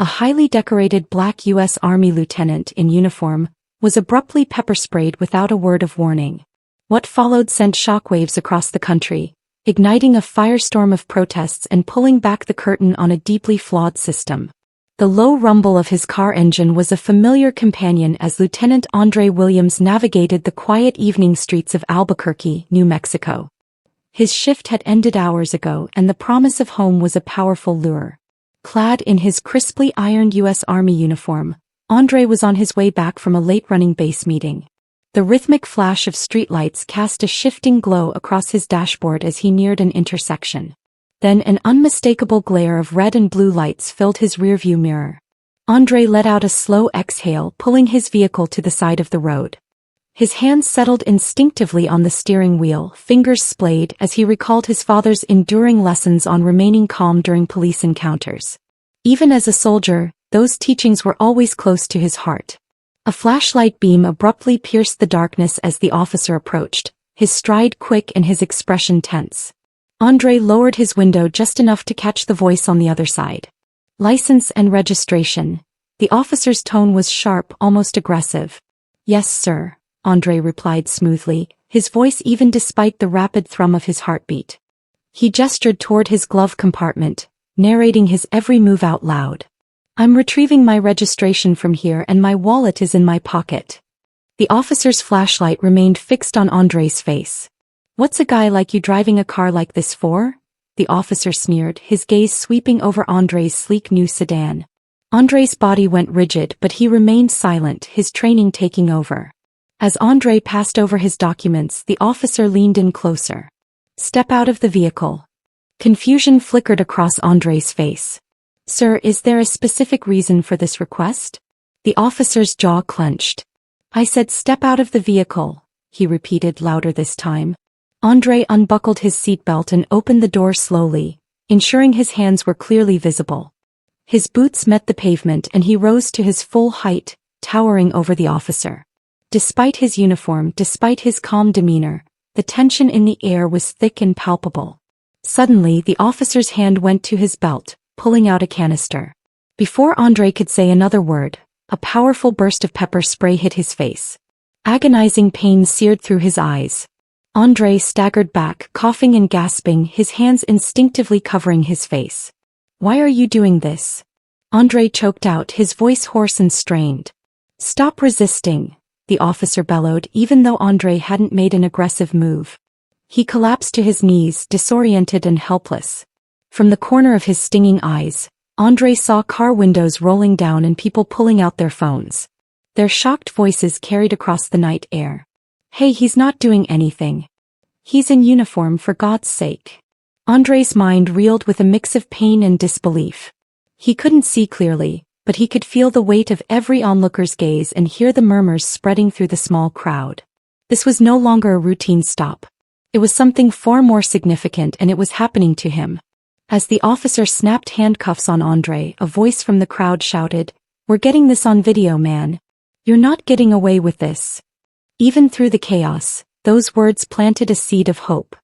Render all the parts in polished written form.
a highly decorated black U.S. Army lieutenant in uniform, was abruptly pepper-sprayed without a word of warning. What followed sent shockwaves across the country, igniting a firestorm of protests and pulling back the curtain on a deeply flawed system. The low rumble of his car engine was a familiar companion as Lieutenant Andre Williams navigated the quiet evening streets of Albuquerque, New Mexico. His shift had ended hours ago and the promise of home was a powerful lure. Clad in his crisply ironed U.S. Army uniform, Andre was on his way back from a late-running base meeting. The rhythmic flash of streetlights cast a shifting glow across his dashboard as he neared an intersection. Then an unmistakable glare of red and blue lights filled his rearview mirror. Andre let out a slow exhale, pulling his vehicle to the side of the road. His hands settled instinctively on the steering wheel, fingers splayed as he recalled his father's enduring lessons on remaining calm during police encounters. Even as a soldier, those teachings were always close to his heart. A flashlight beam abruptly pierced the darkness as the officer approached, his stride quick and his expression tense. Andre lowered his window just enough to catch the voice on the other side. License and registration. The officer's tone was sharp, almost aggressive. Yes, sir, Andre replied smoothly, his voice even despite the rapid thrum of his heartbeat. He gestured toward his glove compartment, narrating his every move out loud. I'm retrieving my registration from here and my wallet is in my pocket. The officer's flashlight remained fixed on Andre's face. What's a guy like you driving a car like this for? The officer sneered, his gaze sweeping over Andre's sleek new sedan. Andre's body went rigid but he remained silent, his training taking over. As Andre passed over his documents, the officer leaned in closer. Step out of the vehicle. Confusion flickered across Andre's face. Sir, is there a specific reason for this request? The officer's jaw clenched. I said step out of the vehicle, he repeated louder this time. Andre unbuckled his seatbelt and opened the door slowly, ensuring his hands were clearly visible. His boots met the pavement and he rose to his full height, towering over the officer. Despite his uniform, despite his calm demeanor, the tension in the air was thick and palpable. Suddenly, the officer's hand went to his belt, pulling out a canister. Before Andre could say another word, a powerful burst of pepper spray hit his face. Agonizing pain seared through his eyes. Andre staggered back, coughing and gasping, his hands instinctively covering his face. Why are you doing this? Andre choked out, his voice hoarse and strained. Stop resisting, the officer bellowed, even though Andre hadn't made an aggressive move. He collapsed to his knees, disoriented and helpless. From the corner of his stinging eyes, Andre saw car windows rolling down and people pulling out their phones. Their shocked voices carried across the night air. Hey, he's not doing anything. He's in uniform, for God's sake. Andre's mind reeled with a mix of pain and disbelief. He couldn't see clearly, but he could feel the weight of every onlooker's gaze and hear the murmurs spreading through the small crowd. This was no longer a routine stop. It was something far more significant, and it was happening to him. As the officer snapped handcuffs on Andre, a voice from the crowd shouted, "We're getting this on video, man. You're not getting away with this." Even through the chaos, those words planted a seed of hope.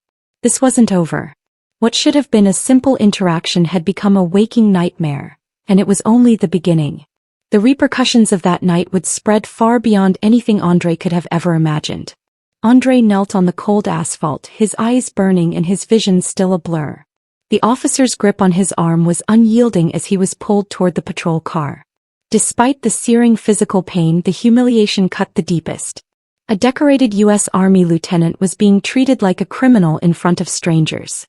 This wasn't over. What should have been a simple interaction had become a waking nightmare, and it was only the beginning. The repercussions of that night would spread far beyond anything Andre could have ever imagined. Andre knelt on the cold asphalt, his eyes burning and his vision still a blur. The officer's grip on his arm was unyielding as he was pulled toward the patrol car. Despite the searing physical pain, the humiliation cut the deepest. A decorated U.S. Army lieutenant was being treated like a criminal in front of strangers.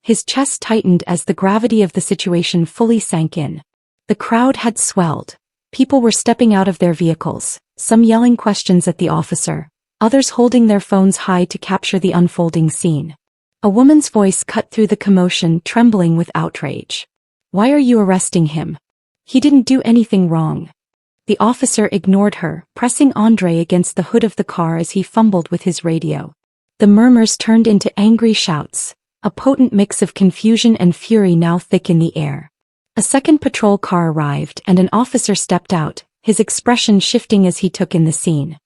His chest tightened as the gravity of the situation fully sank in. The crowd had swelled. People were stepping out of their vehicles, some yelling questions at the officer, others holding their phones high to capture the unfolding scene. A woman's voice cut through the commotion, trembling with outrage. "Why are you arresting him? He didn't do anything wrong." The officer ignored her, pressing Andre against the hood of the car as he fumbled with his radio. The murmurs turned into angry shouts, a potent mix of confusion and fury now thick in the air. A second patrol car arrived and an officer stepped out, his expression shifting as he took in the scene.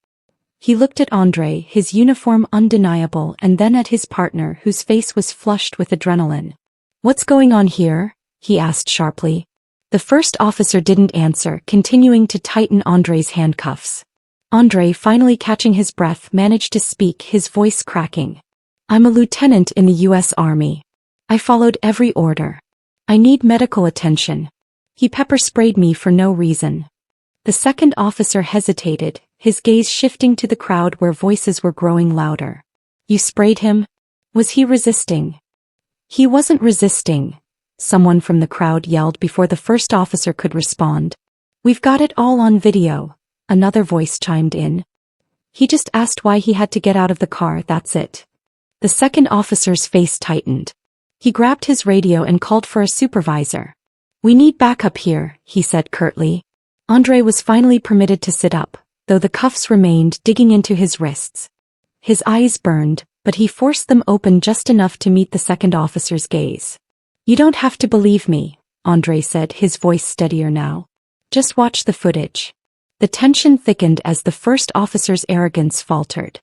He looked at Andre, his uniform undeniable, and then at his partner, whose face was flushed with adrenaline. "What's going on here?" he asked sharply. The first officer didn't answer, continuing to tighten Andre's handcuffs. Andre, finally catching his breath, managed to speak, his voice cracking. "I'm a lieutenant in the U.S. Army. I followed every order. I need medical attention. He pepper-sprayed me for no reason." The second officer hesitated, his gaze shifting to the crowd where voices were growing louder. "You sprayed him? Was he resisting?" "He wasn't resisting," someone from the crowd yelled before the first officer could respond. "We've got it all on video," another voice chimed in. "He just asked why he had to get out of the car, that's it." The second officer's face tightened. He grabbed his radio and called for a supervisor. "We need backup here," he said curtly. Andre was finally permitted to sit up, though the cuffs remained digging into his wrists. His eyes burned, but he forced them open just enough to meet the second officer's gaze. "You don't have to believe me," Andre said, his voice steadier now. "Just watch the footage." The tension thickened as the first officer's arrogance faltered.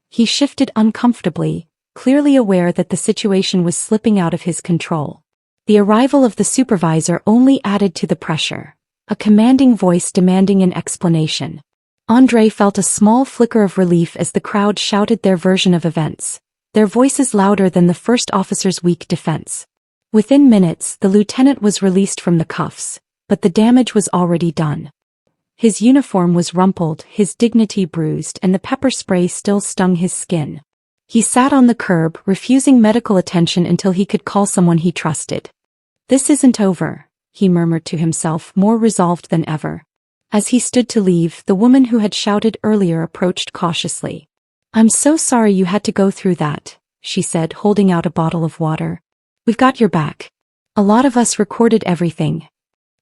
He shifted uncomfortably, clearly aware that the situation was slipping out of his control. The arrival of the supervisor only added to the pressure, a commanding voice demanding an explanation. Andre felt a small flicker of relief as the crowd shouted their version of events, their voices louder than the first officer's weak defense. Within minutes, the lieutenant was released from the cuffs, but the damage was already done. His uniform was rumpled, his dignity bruised, and the pepper spray still stung his skin. He sat on the curb, refusing medical attention until he could call someone he trusted. "This isn't over," he murmured to himself, more resolved than ever. As he stood to leave, the woman who had shouted earlier approached cautiously. "I'm so sorry you had to go through that," she said, holding out a bottle of water. "We've got your back. A lot of us recorded everything."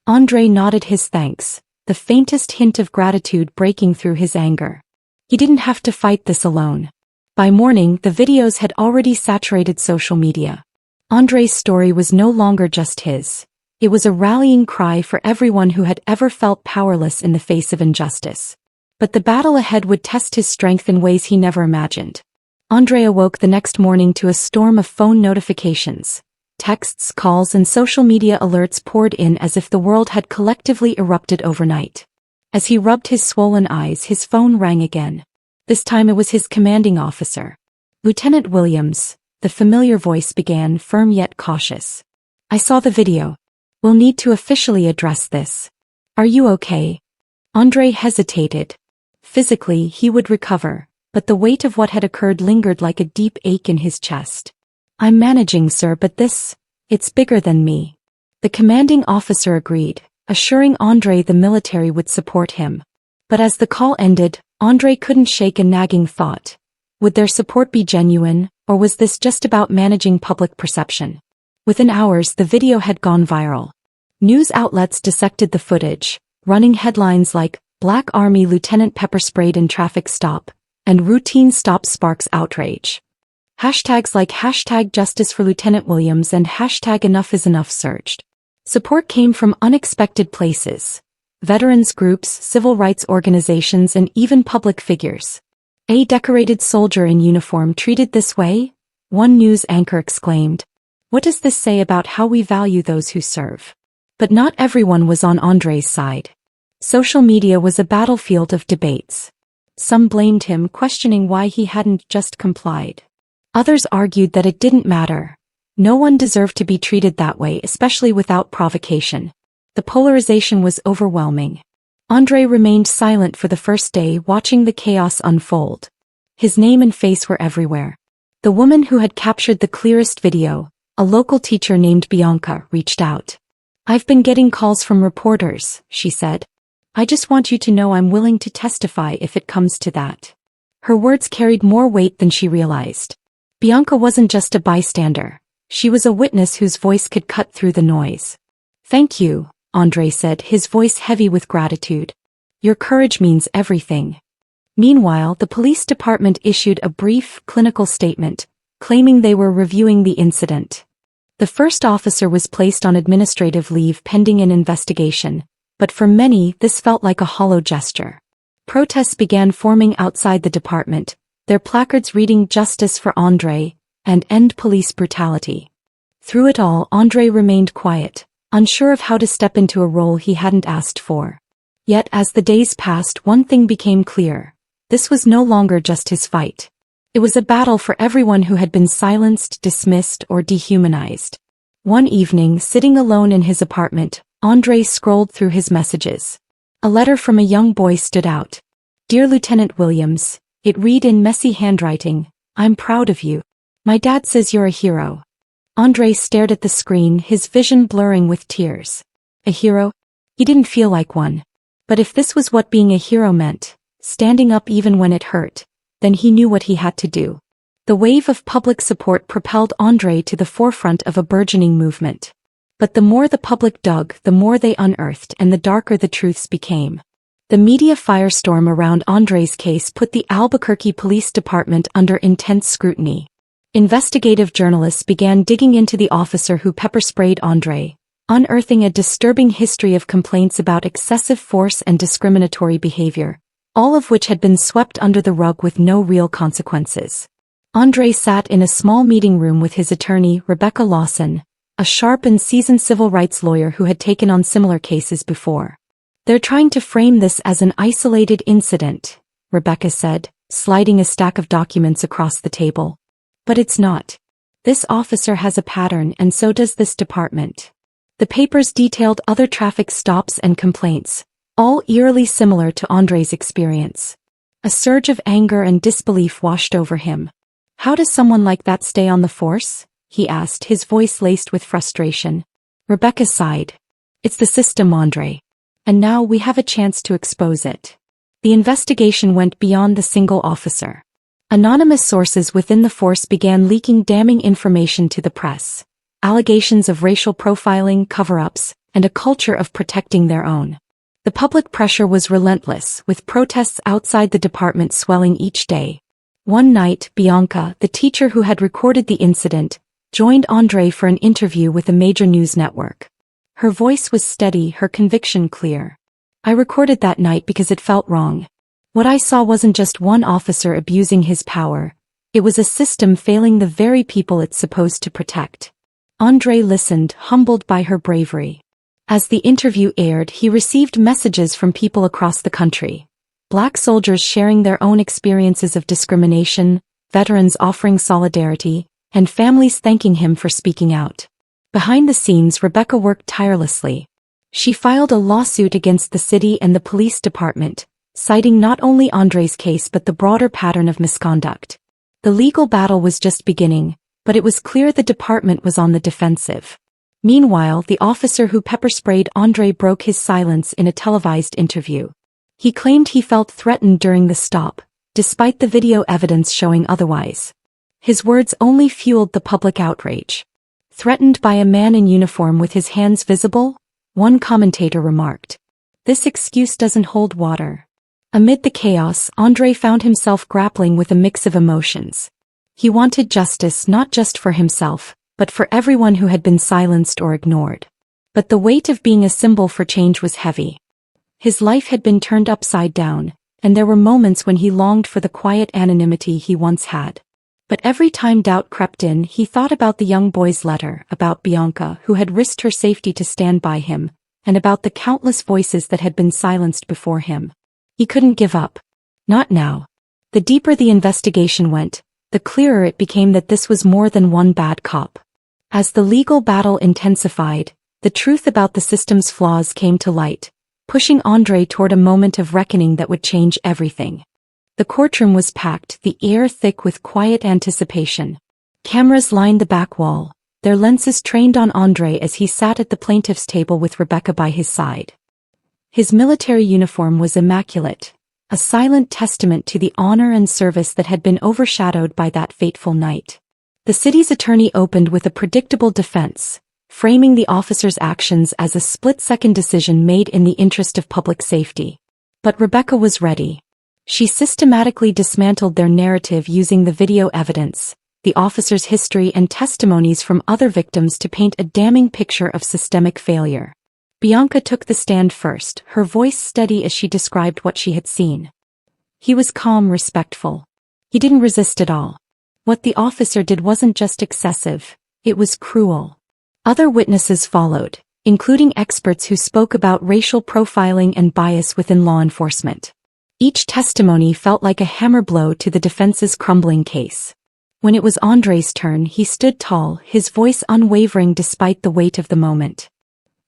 Andre nodded his thanks, the faintest hint of gratitude breaking through his anger. He didn't have to fight this alone. By morning, the videos had already saturated social media. Andre's story was no longer just his. It was a rallying cry for everyone who had ever felt powerless in the face of injustice. But the battle ahead would test his strength in ways he never imagined. Andre awoke the next morning to a storm of phone notifications. Texts, calls, and social media alerts poured in as if the world had collectively erupted overnight. As he rubbed his swollen eyes, his phone rang again. This time it was his commanding officer. "Lieutenant Williams," the familiar voice began, firm yet cautious. "I saw the video. We'll need to officially address this. Are you okay?" Andre hesitated. Physically, he would recover, but the weight of what had occurred lingered like a deep ache in his chest. "I'm managing, sir, but it's bigger than me." The commanding officer agreed, assuring Andre the military would support him. But as the call ended, Andre couldn't shake a nagging thought. Would their support be genuine, or was this just about managing public perception? Within hours, the video had gone viral. News outlets dissected the footage, running headlines like, "Black Army Lieutenant Pepper-Sprayed in Traffic Stop," and "Routine Stop Sparks Outrage." Hashtags like #Justice for Lieutenant Williams and #Enough is Enough surged. Support came from unexpected places. Veterans groups, civil rights organizations, and even public figures. "A decorated soldier in uniform treated this way?" one news anchor exclaimed. "What does this say about how we value those who serve?" But not everyone was on Andre's side. Social media was a battlefield of debates. Some blamed him, questioning why he hadn't just complied. Others argued that it didn't matter. No one deserved to be treated that way, especially without provocation. The polarization was overwhelming. Andre remained silent for the first day, watching the chaos unfold. His name and face were everywhere. The woman who had captured the clearest video, a local teacher named Bianca, reached out. "I've been getting calls from reporters," she said. "I just want you to know I'm willing to testify if it comes to that." Her words carried more weight than she realized. Bianca wasn't just a bystander. She was a witness whose voice could cut through the noise. "Thank you," Andre said, his voice heavy with gratitude. "Your courage means everything." Meanwhile, the police department issued a brief, clinical statement, claiming they were reviewing the incident. The first officer was placed on administrative leave pending an investigation, but for many, this felt like a hollow gesture. Protests began forming outside the department, their placards reading "Justice for Andre" and "End Police Brutality." Through it all, Andre remained quiet, unsure of how to step into a role he hadn't asked for. Yet as the days passed, one thing became clear. This was no longer just his fight. It was a battle for everyone who had been silenced, dismissed, or dehumanized. One evening, sitting alone in his apartment, Andrei scrolled through his messages. A letter from a young boy stood out. "Dear Lieutenant Williams," it read in messy handwriting, "I'm proud of you. My dad says you're a hero." Andrei stared at the screen, his vision blurring with tears. A hero? He didn't feel like one. But if this was what being a hero meant, standing up even when it hurt, then he knew what he had to do. The wave of public support propelled Andrei to the forefront of a burgeoning movement. But the more the public dug, the more they unearthed, and the darker the truths became. The media firestorm around Andrei's case put the Albuquerque Police Department under intense scrutiny. Investigative journalists began digging into the officer who pepper-sprayed Andrei, unearthing a disturbing history of complaints about excessive force and discriminatory behavior, all of which had been swept under the rug with no real consequences. Andrei sat in a small meeting room with his attorney, Rebecca Lawson, a sharp and seasoned civil rights lawyer who had taken on similar cases before. "They're trying to frame this as an isolated incident," Rebecca said, sliding a stack of documents across the table. "But it's not. This officer has a pattern, and so does this department." The papers detailed other traffic stops and complaints, all eerily similar to Andrei's experience. A surge of anger and disbelief washed over him. "How does someone like that stay on the force?" he asked, his voice laced with frustration. Rebecca sighed. "It's the system, Andrei. And now we have a chance to expose it." The investigation went beyond the single officer. Anonymous sources within the force began leaking damning information to the press. Allegations of racial profiling, cover-ups, and a culture of protecting their own. The public pressure was relentless, with protests outside the department swelling each day. One night, Bianca, the teacher who had recorded the incident, joined Andrei for an interview with a major news network. Her voice was steady, her conviction clear. "I recorded that night because it felt wrong. What I saw wasn't just one officer abusing his power. It was a system failing the very people it's supposed to protect." Andrei listened, humbled by her bravery. As the interview aired, he received messages from people across the country. Black soldiers sharing their own experiences of discrimination, veterans offering solidarity, and families thanking him for speaking out. Behind the scenes, Rebecca worked tirelessly. She filed a lawsuit against the city and the police department, citing not only Andrei's case but the broader pattern of misconduct. The legal battle was just beginning, but it was clear the department was on the defensive. Meanwhile, the officer who pepper-sprayed Andrei broke his silence in a televised interview. He claimed he felt threatened during the stop, despite the video evidence showing otherwise. His words only fueled the public outrage. "Threatened by a man in uniform with his hands visible?" one commentator remarked. "This excuse doesn't hold water." Amid the chaos, Andrei found himself grappling with a mix of emotions. He wanted justice not just for himself, but for everyone who had been silenced or ignored. But the weight of being a symbol for change was heavy. His life had been turned upside down, and there were moments when he longed for the quiet anonymity he once had. But every time doubt crept in, he thought about the young boy's letter, about Bianca, who had risked her safety to stand by him, and about the countless voices that had been silenced before him. He couldn't give up. Not now. The deeper the investigation went, the clearer it became that this was more than one bad cop. As the legal battle intensified, the truth about the system's flaws came to light, pushing Andrei toward a moment of reckoning that would change everything. The courtroom was packed, the air thick with quiet anticipation. Cameras lined the back wall, their lenses trained on Andrei as he sat at the plaintiff's table with Rebecca by his side. His military uniform was immaculate, a silent testament to the honor and service that had been overshadowed by that fateful night. The city's attorney opened with a predictable defense, framing the officer's actions as a split-second decision made in the interest of public safety. But Rebecca was ready. She systematically dismantled their narrative using the video evidence, the officer's history and testimonies from other victims to paint a damning picture of systemic failure. Bianca took the stand first, her voice steady as she described what she had seen. He was calm, respectful. He didn't resist at all. What the officer did wasn't just excessive, it was cruel. Other witnesses followed, including experts who spoke about racial profiling and bias within law enforcement. Each testimony felt like a hammer blow to the defense's crumbling case. When it was Andre's turn, he stood tall, his voice unwavering despite the weight of the moment.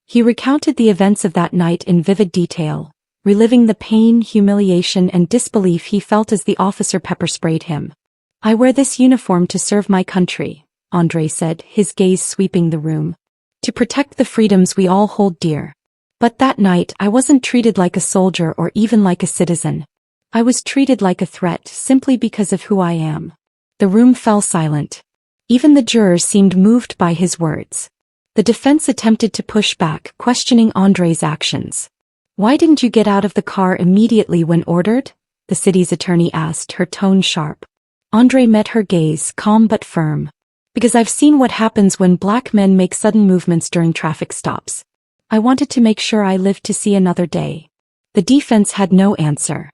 He recounted the events of that night in vivid detail, reliving the pain, humiliation, and disbelief he felt as the officer pepper-sprayed him. "I wear this uniform to serve my country," Andre said, his gaze sweeping the room. "To protect the freedoms we all hold dear. But that night I wasn't treated like a soldier or even like a citizen. I was treated like a threat simply because of who I am." The room fell silent. Even the jurors seemed moved by his words. The defense attempted to push back, questioning Andre's actions. "Why didn't you get out of the car immediately when ordered?" the city's attorney asked, her tone sharp. Andre met her gaze, calm but firm. "Because I've seen what happens when black men make sudden movements during traffic stops. I wanted to make sure I lived to see another day." The defense had no answer.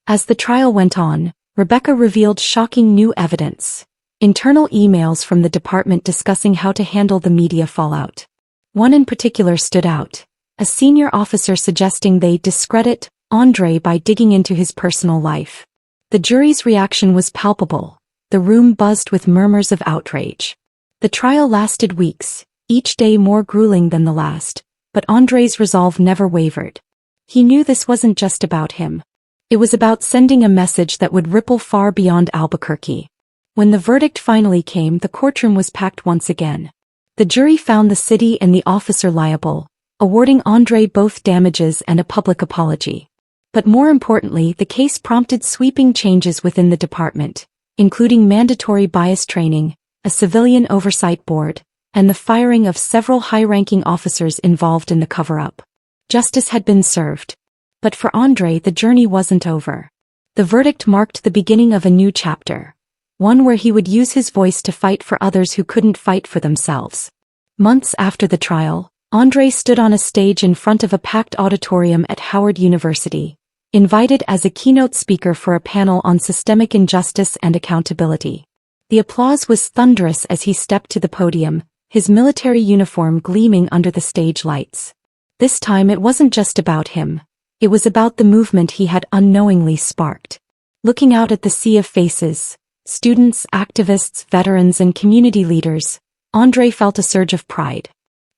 As the trial went on, Rebecca revealed shocking new evidence. Internal emails from the department discussing how to handle the media fallout. One in particular stood out. A senior officer suggesting they discredit Andre by digging into his personal life. The jury's reaction was palpable. The room buzzed with murmurs of outrage. The trial lasted weeks, each day more grueling than the last, but Andre's resolve never wavered. He knew this wasn't just about him. It was about sending a message that would ripple far beyond Albuquerque. When the verdict finally came, the courtroom was packed once again. The jury found the city and the officer liable, awarding Andre both damages and a public apology. But more importantly, the case prompted sweeping changes within the department, including mandatory bias training, a civilian oversight board, and the firing of several high-ranking officers involved in the cover-up. Justice had been served. But for Andre, the journey wasn't over. The verdict marked the beginning of a new chapter, one where he would use his voice to fight for others who couldn't fight for themselves. Months after the trial, Andre stood on a stage in front of a packed auditorium at Howard University, invited as a keynote speaker for a panel on systemic injustice and accountability. The applause was thunderous as he stepped to the podium, his military uniform gleaming under the stage lights. This time it wasn't just about him. It was about the movement he had unknowingly sparked. Looking out at the sea of faces, students, activists, veterans, and community leaders, Andre felt a surge of pride.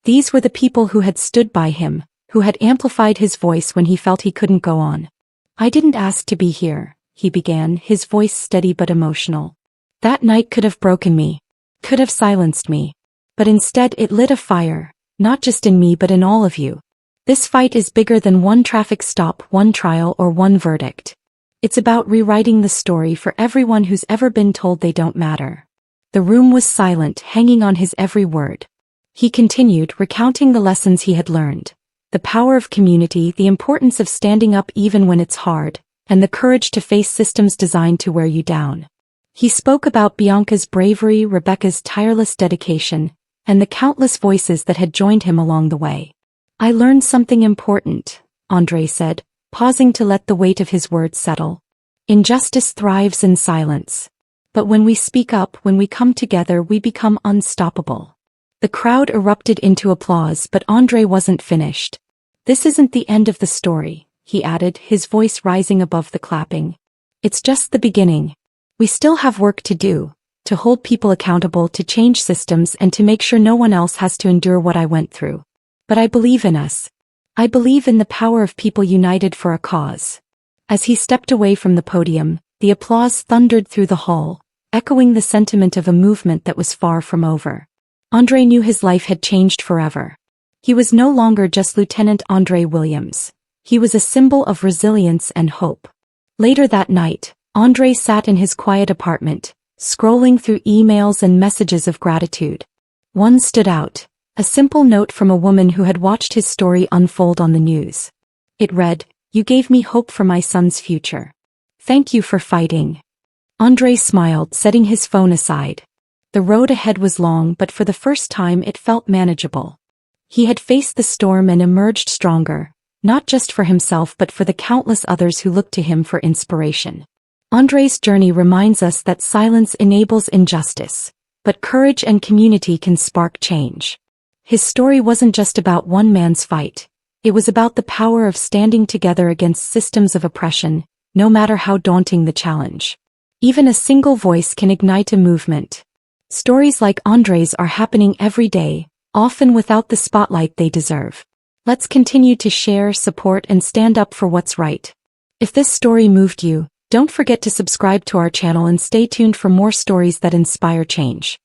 These were the people who had stood by him, who had amplified his voice when he felt he couldn't go on. "I didn't ask to be here," he began, his voice steady but emotional. "That night could have broken me, could have silenced me. But instead it lit a fire, not just in me but in all of you. This fight is bigger than one traffic stop, one trial, or one verdict. It's about rewriting the story for everyone who's ever been told they don't matter." The room was silent, hanging on his every word. He continued, recounting the lessons he had learned. The power of community, the importance of standing up even when it's hard, and the courage to face systems designed to wear you down. He spoke about Bianca's bravery, Rebecca's tireless dedication, and the countless voices that had joined him along the way. "I learned something important," Andre said, pausing to let the weight of his words settle. "Injustice thrives in silence. But when we speak up, when we come together, we become unstoppable." The crowd erupted into applause, but Andre wasn't finished. "This isn't the end of the story," he added, his voice rising above the clapping. "It's just the beginning. We still have work to do, to hold people accountable, to change systems, and to make sure no one else has to endure what I went through. But I believe in us. I believe in the power of people united for a cause." As he stepped away from the podium, the applause thundered through the hall, echoing the sentiment of a movement that was far from over. Andre knew his life had changed forever. He was no longer just Lieutenant Andre Williams. He was a symbol of resilience and hope. Later that night, Andre sat in his quiet apartment, scrolling through emails and messages of gratitude. One stood out, a simple note from a woman who had watched his story unfold on the news. It read, "You gave me hope for my son's future. Thank you for fighting." Andre smiled, setting his phone aside. The road ahead was long, but for the first time it felt manageable. He had faced the storm and emerged stronger, not just for himself but for the countless others who looked to him for inspiration. Andre's journey reminds us that silence enables injustice, but courage and community can spark change. His story wasn't just about one man's fight. It was about the power of standing together against systems of oppression, no matter how daunting the challenge. Even a single voice can ignite a movement. Stories like Andre's are happening every day, often without the spotlight they deserve. Let's continue to share, support, and stand up for what's right. If this story moved you, don't forget to subscribe to our channel and stay tuned for more stories that inspire change.